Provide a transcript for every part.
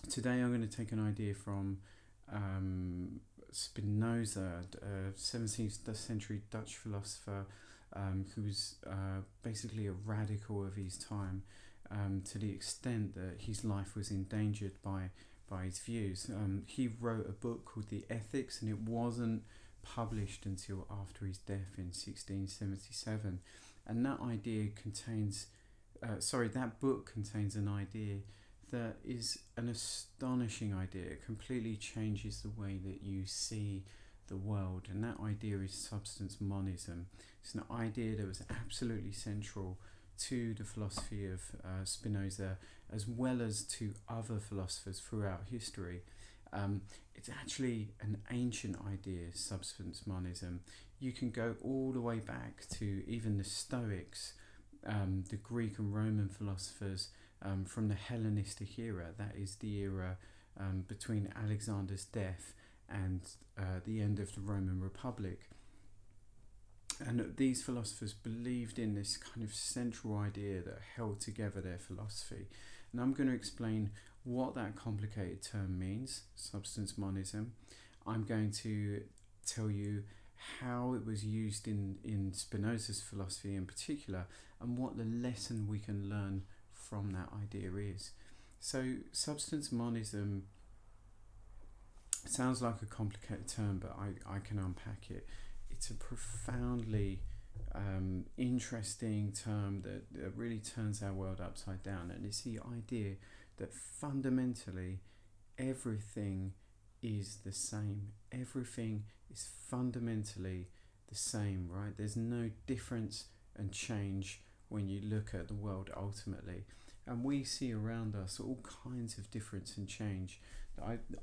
Today I'm going to take an idea from Spinoza, a 17th century Dutch philosopher who was basically a radical of his time, to the extent that his life was endangered by his views. He wrote a book called The Ethics, and it wasn't published until after his death in 1677. And that book contains an idea that is an astonishing idea. It completely changes the way that you see the world, and that idea is substance monism. It's an idea that was absolutely central to the philosophy of Spinoza, as well as to other philosophers throughout history. It's actually an ancient idea, substance monism. You can go all the way back to even the Stoics, the Greek and Roman philosophers, from the Hellenistic era. That is the era between Alexander's death and the end of the Roman Republic. And these philosophers believed in this kind of central idea that held together their philosophy. And I'm going to explain what that complicated term means, substance monism. I'm going to tell you how it was used in Spinoza's philosophy in particular, and what the lesson we can learn from that idea is. So substance monism sounds like a complicated term, but I can unpack it. It's a profoundly interesting term that really turns our world upside down, and it's the idea that fundamentally everything is the same. Everything is fundamentally the same, right? There's no difference and change when you look at the world ultimately. And we see around us all kinds of difference and change.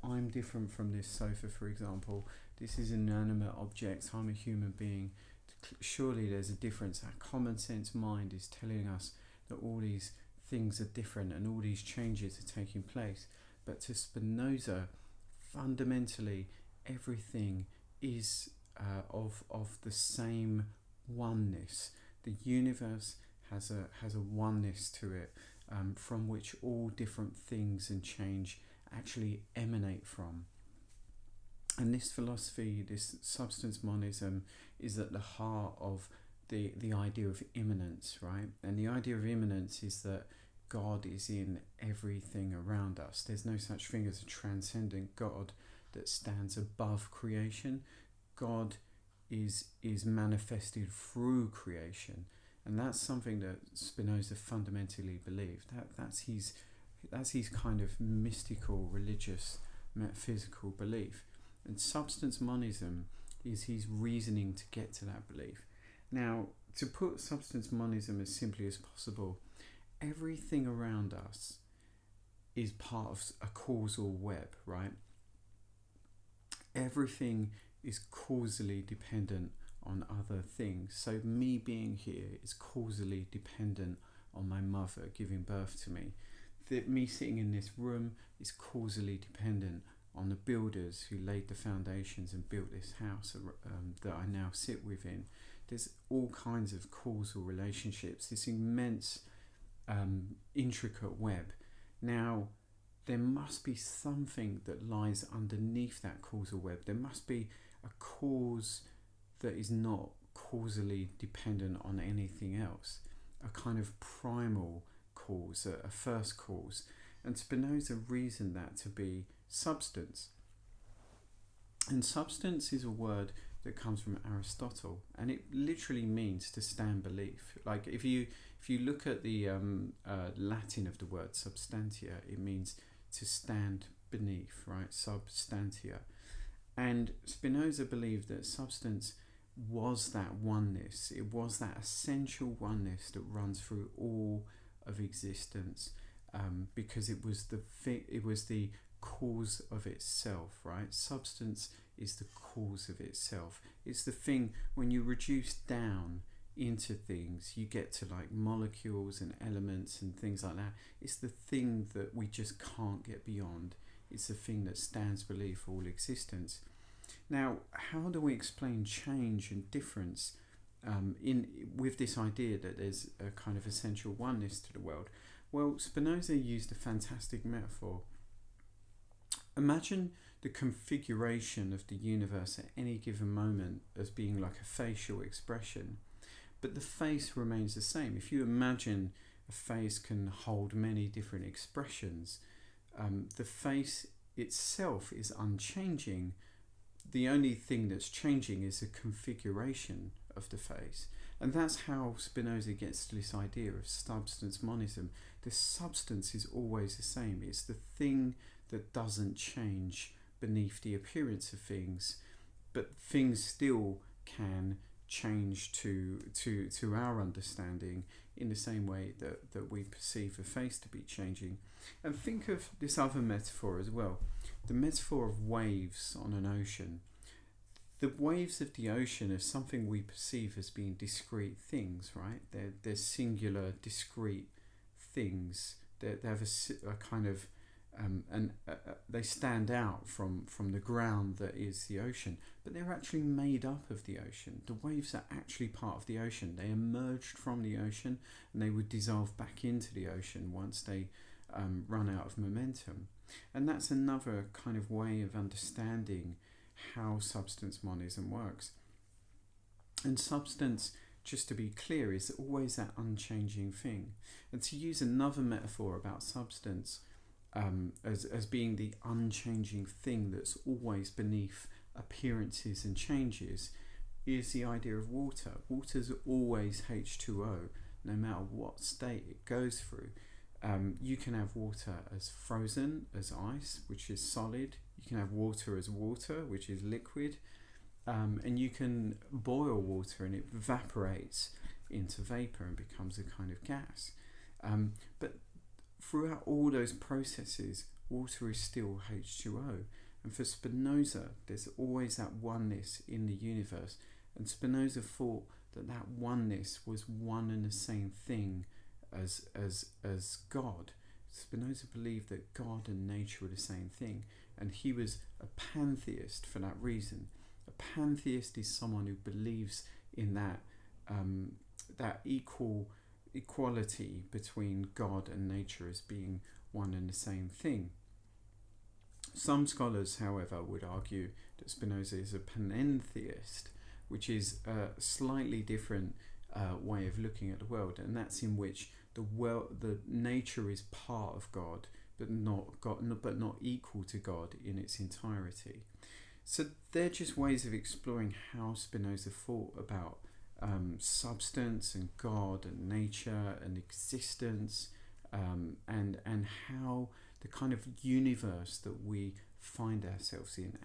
I'm different from this sofa, for example. This is an inanimate object. I'm a human being. Surely there's a difference. Our common sense mind is telling us that all these things are different and all these changes are taking place. But to Spinoza, fundamentally, everything is of the same oneness. The universe has a oneness to it, from which all different things and change actually emanate from. And this philosophy, this substance monism, is at the heart of the idea of immanence, right? And the idea of immanence is that God is in everything around us. There's no such thing as a transcendent God that stands above creation. God is manifested through creation. And that's something that Spinoza fundamentally believed. That's his kind of mystical, religious, metaphysical belief. And substance monism is his reasoning to get to that belief. Now, to put substance monism as simply as possible, everything around us is part of a causal web, right? Everything is causally dependent on other things. So me being here is causally dependent on my mother giving birth to me. Me sitting in this room is causally dependent on the builders who laid the foundations and built this house that I now sit within. There's all kinds of causal relationships, this immense intricate web. Now, there must be something that lies underneath that causal web. There must be a cause that is not causally dependent on anything else, a kind of primal cause, a first cause. And Spinoza reasoned that to be substance. And substance is a word that comes from Aristotle, and it literally means to stand belief. Like if you look at the Latin of the word substantia, it means to stand beneath, right? Substantia. And Spinoza believed that substance was that oneness. It was that essential oneness that runs through all of existence, because it was the cause of itself, right? Substance is the cause of itself. It's the thing, when you reduce down into things, you get to like molecules and elements and things like that. It's the thing that we just can't get beyond. It's the thing that stands beneath all existence. Now, how do we explain change and difference with this idea that there's a kind of essential oneness to the world? Well, Spinoza used a fantastic metaphor. Imagine the configuration of the universe at any given moment as being like a facial expression, but the face remains the same. If you imagine a face can hold many different expressions, the face itself is unchanging. The only thing that's changing is the configuration of the face. And that's how Spinoza gets to this idea of substance monism. The substance is always the same. It's the thing that doesn't change beneath the appearance of things, but things still can change to our understanding in the same way that we perceive a face to be changing. And think of this other metaphor as well, the metaphor of waves on an ocean. The waves of the ocean are something we perceive as being discrete things, right? They're singular, discrete things. They have a kind of they stand out from the ground that is the ocean, but they're actually made up of the ocean. The waves are actually part of the ocean. They emerged from the ocean and they would dissolve back into the ocean once they run out of momentum. And that's another kind of way of understanding how substance monism works. And substance, just to be clear, is always that unchanging thing. And to use another metaphor about substance, as being the unchanging thing that's always beneath appearances and changes, is the idea of water. Water's always H2O, no matter what state it goes through. You can have water as frozen, as ice, which is solid. You can have water as water, which is liquid. And you can boil water and it evaporates into vapor and becomes a kind of gas. But throughout all those processes, water is still H2O. And for Spinoza, there's always that oneness in the universe. And Spinoza thought that oneness was one and the same thing as God. Spinoza believed that God and nature were the same thing. And he was a pantheist for that reason. A pantheist is someone who believes in that equality between God and nature as being one and the same thing. Some scholars, however, would argue that Spinoza is a panentheist, which is a slightly different way of looking at the world, and that's in which the nature is part of God, but not equal to God in its entirety. So they're just ways of exploring how Spinoza thought about substance and God and nature and existence, and how the kind of universe that we find ourselves in.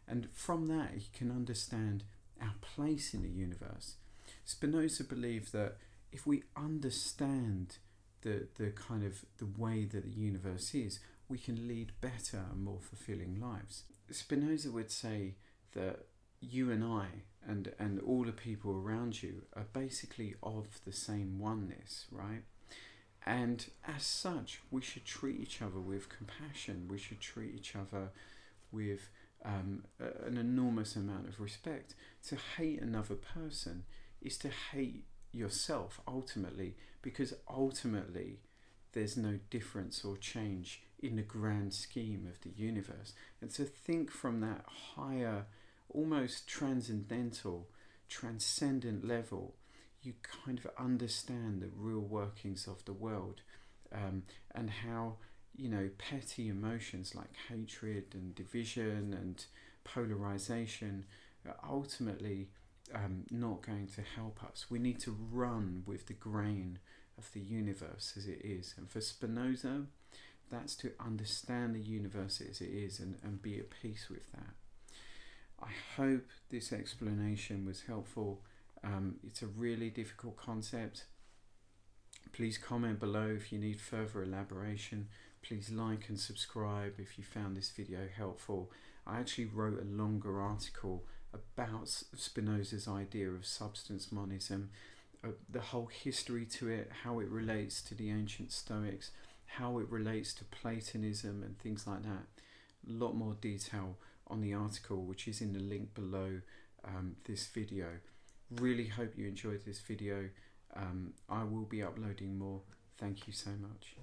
And from that, you can understand our place in the universe. Spinoza believed that if we understand the kind of the way that the universe is, we can lead better and more fulfilling lives. Spinoza would say that you and I and all the people around you are basically of the same oneness, right? And as such, we should treat each other with compassion. We should treat each other with an enormous amount of respect. To hate another person is to hate yourself ultimately, because ultimately there's no difference or change in the grand scheme of the universe. And to think from that higher, almost transcendent level, you kind of understand the real workings of the world, and how, petty emotions like hatred and division and polarization are ultimately not going to help us. We need to run with the grain of the universe as it is. And for Spinoza, that's to understand the universe as it is and be at peace with that. I hope this explanation was helpful. It's a really difficult concept. Please comment below if you need further elaboration. Please like and subscribe if you found this video helpful. I actually wrote a longer article about Spinoza's idea of substance monism, the whole history to it, how it relates to the ancient Stoics, how it relates to Platonism and things like that. A lot more detail on the article, which is in the link below this video. Really hope you enjoyed this video. I will be uploading more. Thank you so much.